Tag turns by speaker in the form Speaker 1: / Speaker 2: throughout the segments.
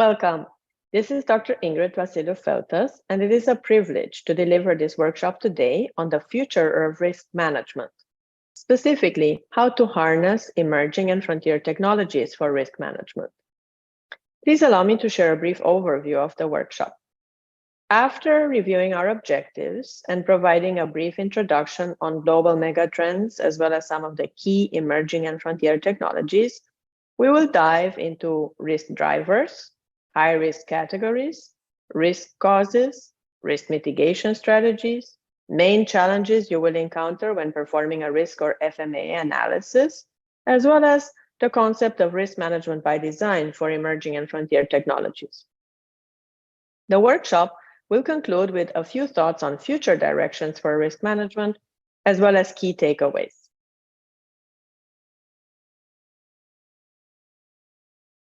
Speaker 1: Welcome. This is Dr. Ingrid Vassiliou-Feltes, and it is a privilege to deliver this workshop today on the future of risk management, specifically how to harness emerging and frontier technologies for risk management. Please allow me to share a brief overview of the workshop. After reviewing our objectives and providing a brief introduction on global megatrends, as well as some of the key emerging and frontier technologies, we will dive into risk drivers, high-risk categories, risk causes, risk mitigation strategies, main challenges you will encounter when performing a risk or FMA analysis, as well as the concept of risk management by design for emerging and frontier technologies. The workshop will conclude with a few thoughts on future directions for risk management, as well as key takeaways.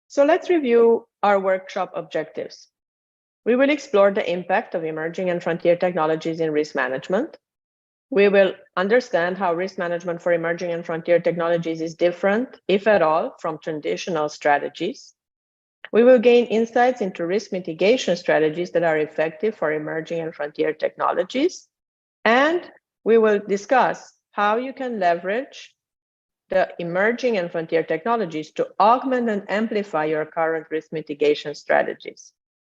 Speaker 1: So let's review our workshop objectives. We will explore the impact of emerging and frontier technologies in risk management. We will understand how risk management for emerging and frontier technologies is different, if at all, from traditional strategies. We will gain insights into risk mitigation strategies that are effective for emerging and frontier technologies. And we will discuss how you can leverage the emerging and frontier technologies to augment and amplify your current risk mitigation strategies.